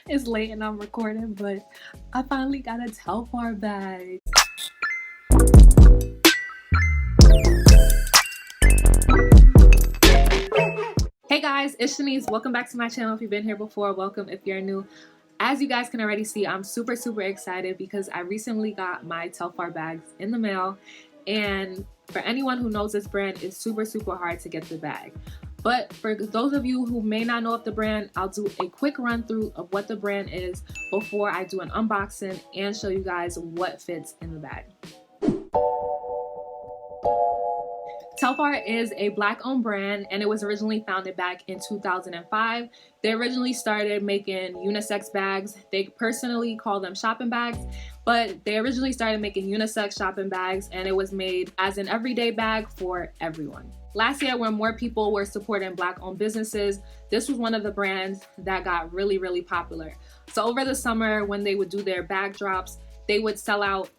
It's late and I'm recording, but I finally got a Telfar bag. Hey guys, it's Shanice. Welcome back to my channel. If you've been here before, welcome. If you're new, as you guys can already see, I'm super excited because I recently got my Telfar bags in the mail, and for anyone who knows this brand, it's super hard to get the bag. But for those of you who may not know of the brand, I'll do a quick run through of what the brand is before I do an unboxing and show you guys what fits in the bag. Telfar is a Black-owned brand, and it was originally founded back in 2005. They originally started making unisex bags. They personally call them shopping bags, but they originally started making unisex shopping bags, and it was made as an everyday bag for everyone. Last year, when more people were supporting Black-owned businesses, this was one of the brands that got really popular. So over the summer, when they would do their bag drops, they would sell out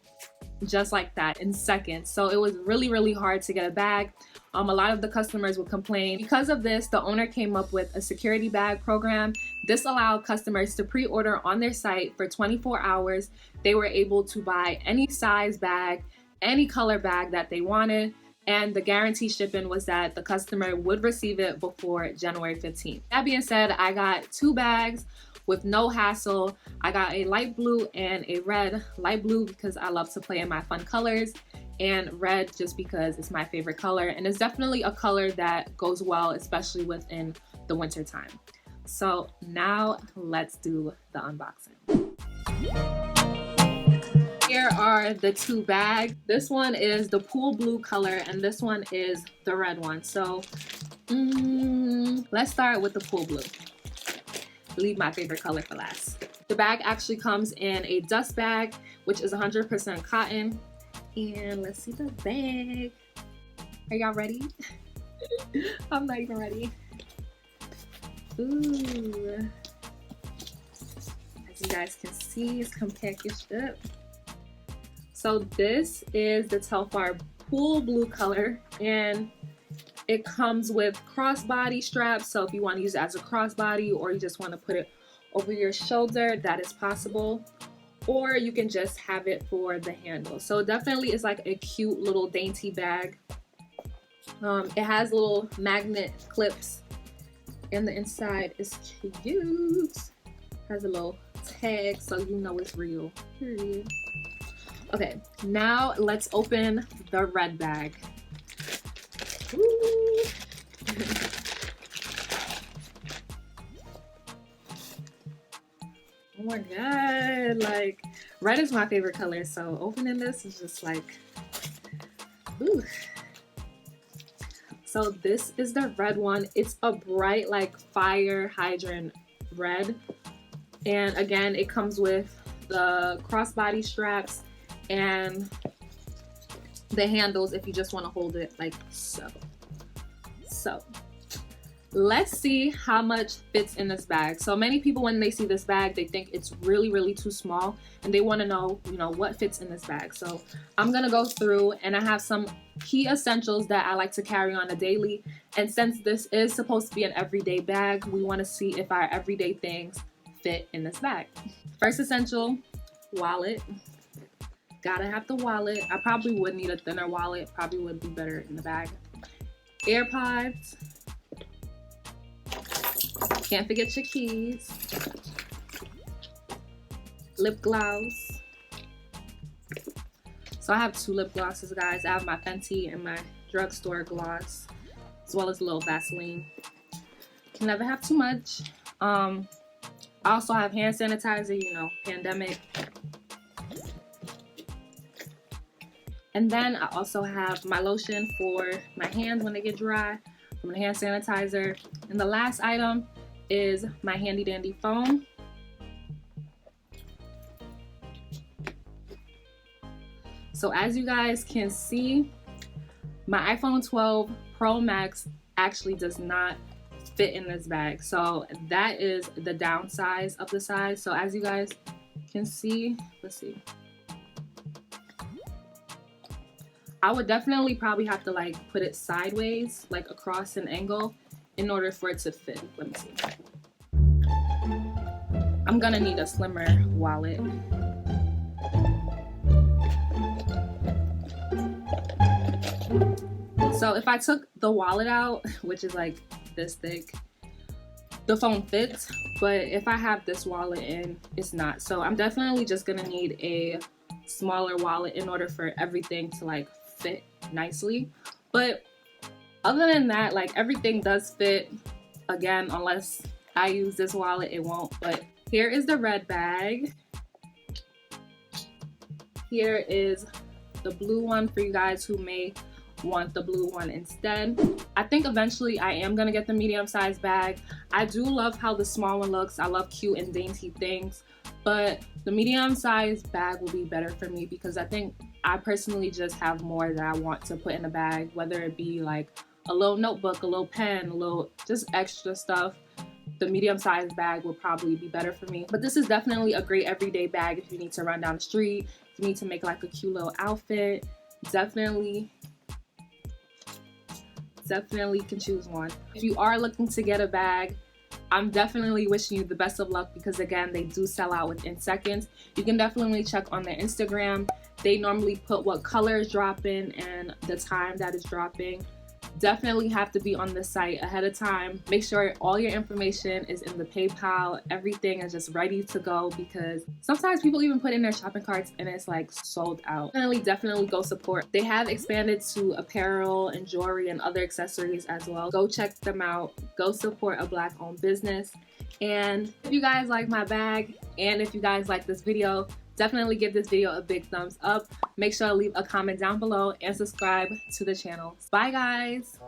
just like that in seconds. So it was really hard to get a bag. A lot of the customers would complain. Because of this, the owner came up with a security bag program. This allowed customers to pre-order on their site for 24 hours. They were able to buy any size bag, any color bag that they wanted, and the guarantee shipping was that the customer would receive it before January 15th. That being said, I got 2 bags with no hassle. I got a light blue and a red. Light blue because I love to play in my fun colors, and red just because it's my favorite color, and it's definitely a color that goes well, especially within the winter time. So now let's do the unboxing. Here are the 2 bags. This one is the pool blue color and this one is the red one. So let's start with the pool blue. Leave my favorite color for last. The bag actually comes in a dust bag, which is 100% cotton. And let's see the bag. Are y'all ready? I'm not even ready. Ooh. As you guys can see, it's come packaged up. So this is the Telfar pool blue color, and it comes with crossbody straps. So if you want to use it as a crossbody, or you just want to put it over your shoulder, that is possible. Or you can just have it for the handle. So definitely it's like a cute little dainty bag. It has little magnet clips, and the inside is cute. Has a little tag so you know it's real. Period. Okay, now let's open the red bag. Ooh. Oh my god, like red is my favorite color, so opening this is just like, ooh. So this is the red one. It's a bright like fire hydrant red, and again it comes with the crossbody straps and the handles if you just want to hold it like so. So let's see how much fits in this bag. So many people, when they see this bag, they think it's really too small, and they want to know, you know, what fits in this bag. So I'm gonna go through, and I have some key essentials that I like to carry on a daily. And since this is supposed to be an everyday bag, we want to see if our everyday things fit in this bag. First essential, wallet. Gotta have the wallet. I probably would need a thinner wallet. Probably would be better in the bag. AirPods. Can't forget your keys. Lip gloss. So I have 2 lip glosses, guys. I have my Fenty and my drugstore gloss, as well as a little Vaseline. Can never have too much. I also have hand sanitizer, you know, pandemic. And then I also have my lotion for my hands when they get dry, from the hand sanitizer. And the last item is my handy dandy phone. So as you guys can see, my iPhone 12 Pro Max actually does not fit in this bag. So that is the downsize of the size. So as you guys can see, let's see. I would definitely probably have to like put it sideways, like across an angle, in order for it to fit. Let me see. I'm I'm gonna need a slimmer wallet. So if I took the wallet out, which is like this thick, the phone fits, but if I have this wallet in, it's not. So I'm definitely just gonna need a smaller wallet in order for everything to like fit nicely. But other than that, like everything does fit. Again, unless I use this wallet, it won't. But here is the red bag. Here is the blue one for you guys who may want the blue one instead. I think eventually I am gonna get the medium-sized bag. I do love how the small one looks. I love cute and dainty things, but the medium-sized bag will be better for me because I think I personally just have more that I want to put in a bag, whether it be like a little notebook, a little pen, a little just extra stuff. The medium-sized bag will probably be better for me. But this is definitely a great everyday bag if you need to run down the street, if you need to make like a cute little outfit. Definitely can choose one. If you are looking to get a bag, I'm definitely wishing you the best of luck because again, they do sell out within seconds. You can definitely check on their Instagram. They normally put what color is dropping and the time that is dropping. Definitely have to be on the site ahead of time. Make sure all your information is in the PayPal. Everything is just ready to go because sometimes people even put in their shopping carts and it's like sold out. Definitely go support. They have expanded to apparel and jewelry and other accessories as well. Go check them out. Go support a Black-owned business. And if you guys like my bag and if you guys like this video, definitely give this video a big thumbs up. Make sure to leave a comment down below and subscribe to the channel. Bye guys!